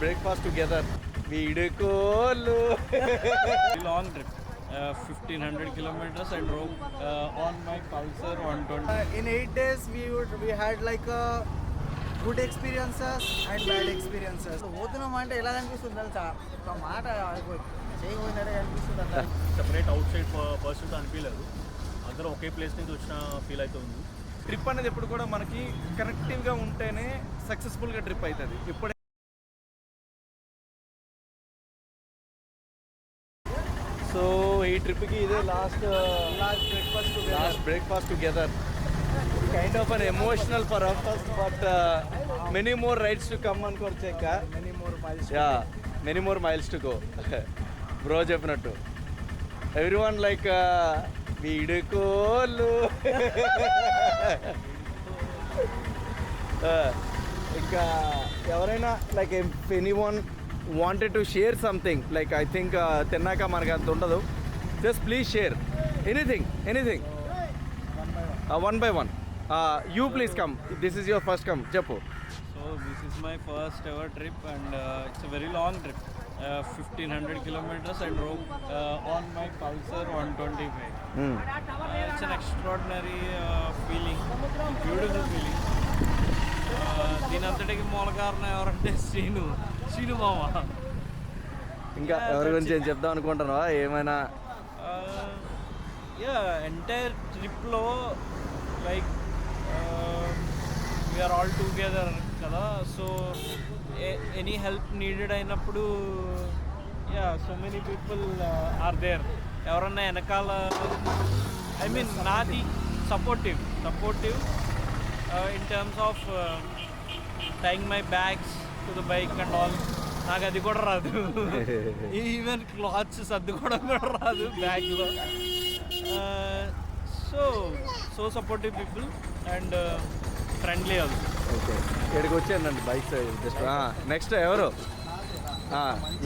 breakfast together. Vidukolu. Long trip, 1500 kilometers I drove on my Pulsar 120. In 8 days we had like good experiences and bad experiences. పోతున్నాం అంటే ఎలా అనిపిస్తుంది తెలుసా, ఒక మాట చేయబోయినట్టే అనిపిస్తుంది అంత. సెపరేట్ అవుట్ సైడ్ పర్సన్స్ అనిపించలేదు, అందరూ ఒకే ప్లేస్ నుంచి వచ్చిన ఫీల్ అవుతుంది. ట్రిప్ అనేది ఎప్పుడు కూడా మనకి కనెక్టివ్గా ఉంటేనే సక్సెస్ఫుల్గా ట్రిప్ అవుతుంది. ఇప్పుడు సో ఈ ట్రిప్కి ఇదే last breakfast together. Kind of an emotional for us, but many more rides to come అనుకోవచ్చాక. Many more miles to go. Bro చెప్పినట్టు ఎవ్రీవన్ లైక్ వీడుకోలు. ఇంకా ఎవరైనా like anyone wanted to share something, like I think తిన్నాక మనకు అంత ఉండదు. Just please share anything one by one. You please come, this is your first come, చెప్పు. So this is my first ever trip and it's a very long trip. 1500 kilometers I drove on my Pulsar 125. It's an extraordinary feeling, beautiful feeling. దీని అంతటికి మూల కారణం ఎవరంటే శ్రీను మామ. ఇంకా ఎవరి గురించి ఏం చెప్దాం అనుకుంటున్నావా ఏమైనా? ఎంటైర్ ట్రిప్లో లైక్ వీఆర్ ఆల్ టుగెదర్ కదా. సో ఎనీ హెల్ప్ నీడెడ్ అయినప్పుడు so many people are there. ఎవరన్నా వెనకాల ఐ మీన్ నాది supportive in terms of tying my bags to the bike and all. నాకు అది కూడా రాదు. ఈవెన్ క్లాత్స్ సర్దుకోవడం కూడా రాదు బ్యాగ్లో. So supportive people and friendly also. Okay, ఇక్కడికి వచ్చానండి బైక్ జస్ట్. నెక్స్ట్ ఎవరు?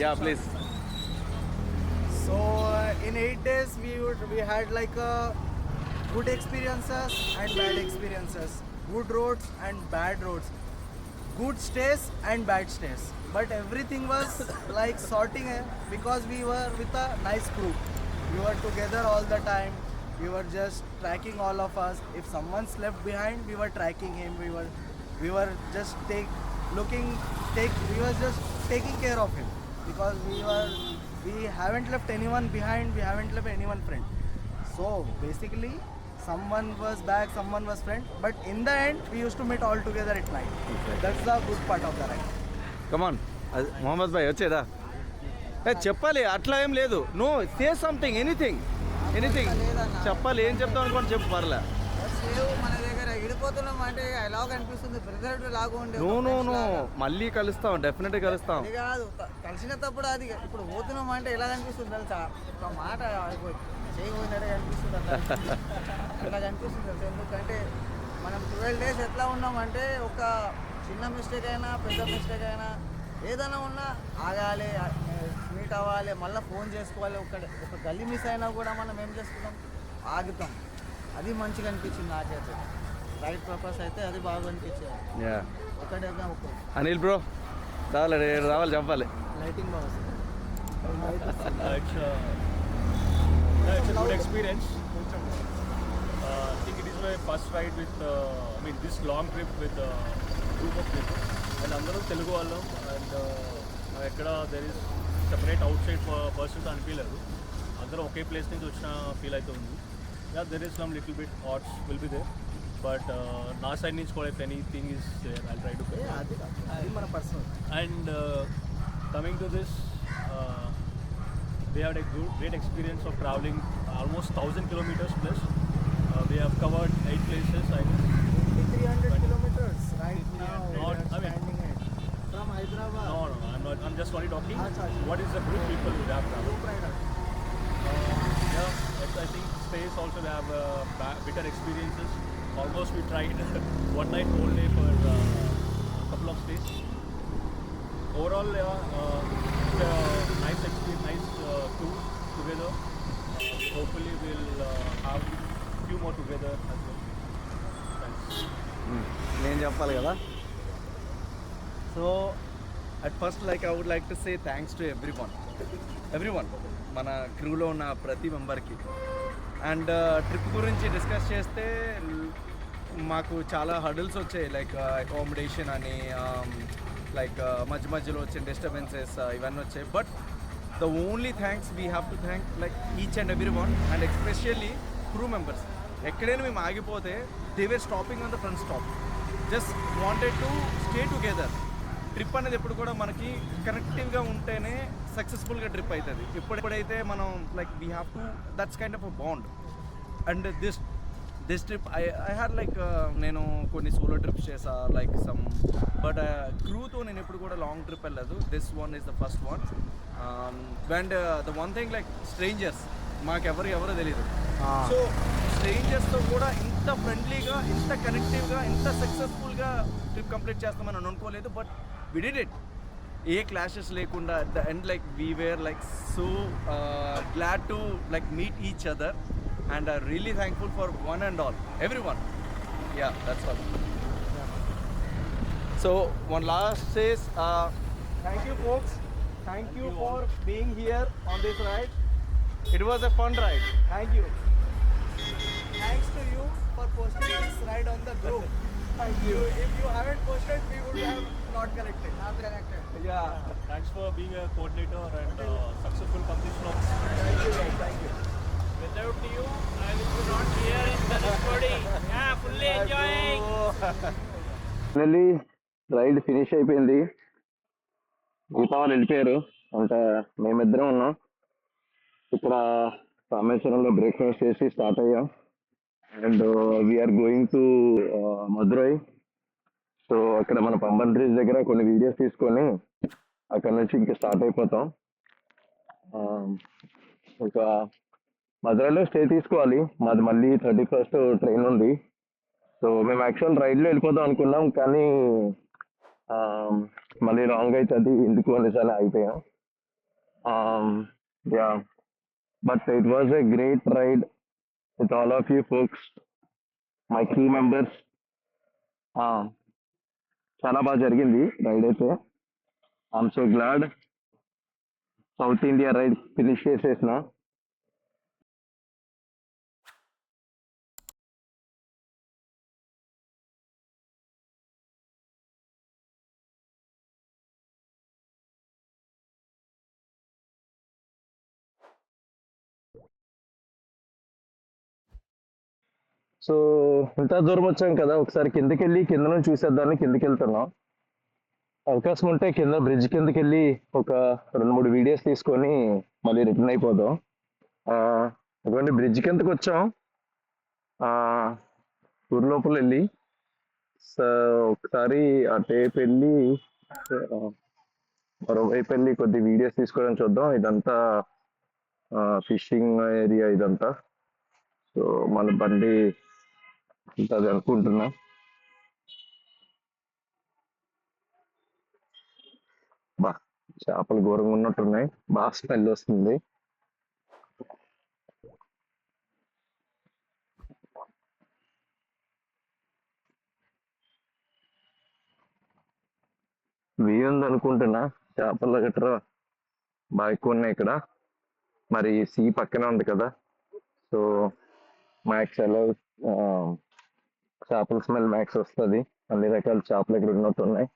Yeah please. So in 8 days we had like good experiences and bad experiences, good roads and bad roads, good stays and bad stays, but everything was like sorting because we were with a nice crew. We were together all the time. We were just tracking all of us. If someone's left behind, we were tracking him. We were just just taking care of him because we haven't left anyone behind. We haven't left anyone friend. So basically, someone was back, someone was friend. But in the end, we used to meet all together at night. That's the good part of the ride. కమాన్ మొహమ్మద్ భాయ్ వచ్చేదా? చెప్పాలి, అట్లా ఏం లేదు. No, say something, anything చెప్పాలి. ఏం చెప్తాం అనుకోండి, చెప్పు పర్లే. మన దగ్గర ఇడిపోతున్నాం అంటే ఎలాగ అనిపిస్తుంది, ప్రిజర్వ్ లాగా ఉండే. నో మళ్ళీ కలుస్తాం, డెఫినెట్గా కలుస్తాం. అది కాదు, కలిసినప్పుడు అది ఇప్పుడు పోతున్నాం అంటే ఎలా అనిపిస్తుంది తెలుసా, ఒక మాట చేయబోయినట్టే అనిపిస్తుంది అంత. అట్లా అనిపిస్తుంది తెలుసా. ఎందుకంటే మనం 12 days ఎట్లా ఉన్నామంటే ఒక చిన్న మిస్టేక్ అయినా పెద్ద మిస్టేక్ అయినా ఏదైనా ఉన్నా ఆగాలి, మీట్ అవ్వాలి, మళ్ళీ ఫోన్ చేసుకోవాలి. ఒక గల్లీ మిస్ అయినా కూడా మనం ఏం చేసుకుంటాం, ఆగుతాం. అది మంచిగా అనిపించింది నాకైతే. రైట్ పర్పస్ అయితే అది బాగా అనిపించింది. ఒకటే అనిల్ బ్రో రావాలి చెప్పాలి. లైటింగ్ బాగా వస్తుంది. It's a good experience. I think it is my first ride with this long trip with a group of people. And అందరూ తెలుగు వాళ్ళం. అండ్ ఎక్కడ there is separate outside persons అనిపించలేదు, అందరూ ఒకే ప్లేస్ నుంచి వచ్చిన ఫీల్ అవుతుంది. There is some little bit hurts will be there, but నా సైడ్ నుంచి కూడా if anything is there I'll try to అది మన personal. And coming to this, we had a great experience of traveling almost 1000 kilometers plus. We have covered 8 places. I think 300 kilometers right now. From Hyderabad. No, I'm not. I'm just only talking. What is the group people who have traveled? I think stays also they have better experiences. Almost we tried one night whole day for a couple of stays. Overall, it's a nice experience, nice tour together. Hopefully, we'll have few more together as well. Thanks. నేను చెప్పాలి కదా. So at first like I would like to say thanks to everyone మన క్రూలో ఉన్న ప్రతి మెంబర్కి. And trip గురించి discuss చేస్తే మాకు చాలా హర్డిల్స్ వచ్చాయి, లైక్ అకామిడేషన్ అని, లైక్ మధ్య మధ్యలో వచ్చిన డిస్టర్బెన్సెస్ ఇవన్నీ వచ్చాయి. But the only thanks we have to thank like each and everyone, and especially crew members. ఎక్కడైనా మేము ఆగిపోతే they were stopping on the front stop, just wanted to stay together. Trip అనేది ఎప్పుడు కూడా మనకి కనెక్టివ్గా ఉంటేనే సక్సెస్ఫుల్గా ట్రిప్ అవుతుంది. ఎప్పుడైతే మనం like we have to, that's kind of a bond. And this trip I had like నేను కొన్ని సోలో ట్రిప్స్ చేసా లైక్ సమ్, బట్ క్రూతో నేను ఎప్పుడు కూడా లాంగ్ ట్రిప్ వెళ్ళలేదు. This one is the first one. And the one thing like strangers, మాకెవరో తెలియదు. సో స్ట్రేంజర్స్తో కూడా ఇంత ఫ్రెండ్లీగా, ఇంత కనెక్టివ్గా, ఇంత సక్సెస్ఫుల్గా ట్రిప్ కంప్లీట్ చేస్తామని అనుకోలేదు. బట్ వి డిడ్ ఇట్, ఏ క్లాషెస్ లేకుండా. At the end like we were like so glad to like meet each other, and I really thankful for one and all, everyone. Yeah, that's all. So one last says thank you folks, thank you for being here on this ride. It was a fun ride. Thank you. Thanks to you for posting this ride on the group. Thank you. If you haven't posted, we would have not connected. Yeah, Thanks for being a coordinator and successful completion of thank you guys, thank you. Without you, I will be not here in Dhanushkodi. Yeah, fully enjoying. Finally ride finish అయిపోయింది. మిగతా వాళ్ళు వెళ్ళిపోయారు, అంటే మేమిద్దరం ఉన్నాం ఇక్కడ. రామేశ్వరంలో breakfast చేసి స్టార్ట్ అయ్యాం, and we're going to Madurai. So అక్కడ మన పంబన్ బ్రిడ్జ్ దగ్గర కొన్ని వీడియోస్ తీసుకొని అక్కడ నుంచి ఇంకా స్టార్ట్ అయిపోతాం. ఇంకా మధురైలో స్టే తీసుకోవాలి, మాది మళ్ళీ 31st ట్రైన్ ఉంది. సో మేము యాక్చువల్ రైడ్లో వెళ్ళిపోదాం అనుకున్నాం, కానీ మళ్ళీ రాంగ్ అవుతుంది ఎందుకు అనేసి అయిపోయాం. Yeah, but it was a great ride with all of you folks, my crew members. చాలా బాగా జరిగింది రైడ్ అయితే. I'm so glad South India ride finish చేసేసిన. సో ఇంత దూరం వచ్చాం కదా, ఒకసారి కిందకి వెళ్ళి కింద నుంచి చూసేద్దాన్ని కిందకి వెళ్తున్నాం. అవకాశం ఉంటే కింద బ్రిడ్జ్ కిందకి వెళ్ళి ఒక 2-3 వీడియోస్ తీసుకొని మళ్ళీ రిటర్న్ అయిపోదాం. అటువంటి బ్రిడ్జ్ కిందకి వచ్చాం, ఊరు లోపల వెళ్ళి. సో ఒకసారి అటేపు వెళ్ళి మరోవైపు వెళ్ళి కొద్ది వీడియోస్ తీసుకోవడానికి చూద్దాం. ఇదంతా ఫిషింగ్ ఏరియా ఇదంతా. సో మన బండి ఉంటుంది అనుకుంటున్నా. బా, చేపలు ఘోరంగా ఉన్నట్టున్నాయి, బాగా స్మెల్ వస్తుంది. వ్యూ ఉంది అనుకుంటున్నా, చేపలు గట్రా బాగా ఎక్కువ ఉన్నాయి ఇక్కడ. మరి సీ పక్కనే ఉంది కదా, సో మ్యాక్స్ ఎలా చేపల స్మెల్ మ్యాక్స్ వస్తుంది. అన్ని రకాల చేపలు ఇక్కడ ఉన్నట్టు ఉన్నాయి.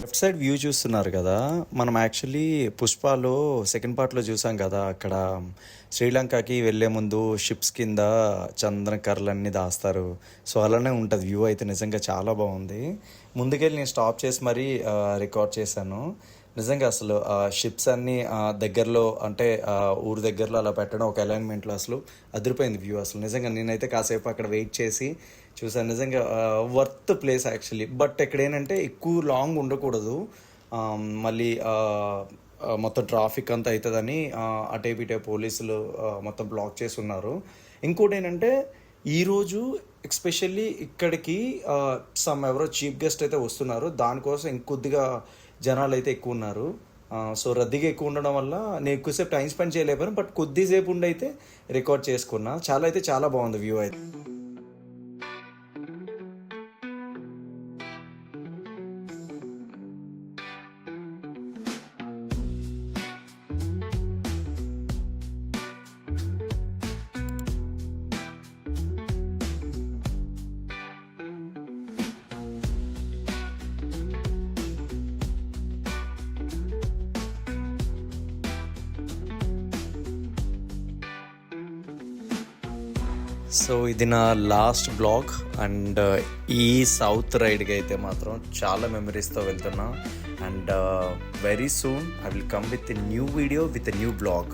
లెఫ్ట్ సైడ్ వ్యూ చూస్తున్నారు కదా, మనం యాక్చువల్లీ పుష్పలో సెకండ్ పార్ట్లో చూసాం కదా, అక్కడ శ్రీలంకకి వెళ్ళే ముందు షిప్స్ కింద చందన కర్రలన్నీ దాస్తారు. సో అలానే ఉంటుంది వ్యూ అయితే. నిజంగా చాలా బాగుంది. ముందుకెళ్ళి నేను స్టాప్ చేసి మరీ రికార్డ్ చేశాను. నిజంగా అసలు షిప్స్ అన్నీ దగ్గరలో, అంటే ఊరు దగ్గరలో అలా పెట్టడం ఒక అలైన్మెంట్లో అసలు అదిరిపోయింది వ్యూ. అసలు నిజంగా నేనైతే కాసేపు అక్కడ వెయిట్ చేసి చూసాను. నిజంగా వర్త్ ప్లేస్ యాక్చువల్లీ. బట్ ఇక్కడ ఏంటంటే ఎక్కువ లాంగ్ ఉండకూడదు, మళ్ళీ మొత్తం ట్రాఫిక్ అంతా అవుతుందని అటే ఇటే పోలీసులు మొత్తం బ్లాక్ చేసి ఉన్నారు. ఇంకోటి ఏంటంటే ఈరోజు ఎక్స్పెషల్లీ ఇక్కడికి ఎవరో చీఫ్ గెస్ట్ అయితే వస్తున్నారు, దానికోసం ఇంకొద్దిగా జనాలు అయితే ఎక్కువ ఉన్నారు. సో రద్దీగా ఎక్కువ ఉండడం వల్ల నేను ఎక్కువసేపు టైం స్పెండ్ చేయలేకపోయాను, బట్ కొద్దిసేపు ఉండి అయితే రికార్డ్ చేసుకున్నా. చాలా బాగుంది వ్యూ అయితే. సో ఇది నా లాస్ట్ బ్లాగ్ అండ్ ఈ సౌత్ రైడ్కి అయితే మాత్రం చాలా మెమరీస్తో వెళ్తున్నా. And very soon I will come with a new video with a new blog.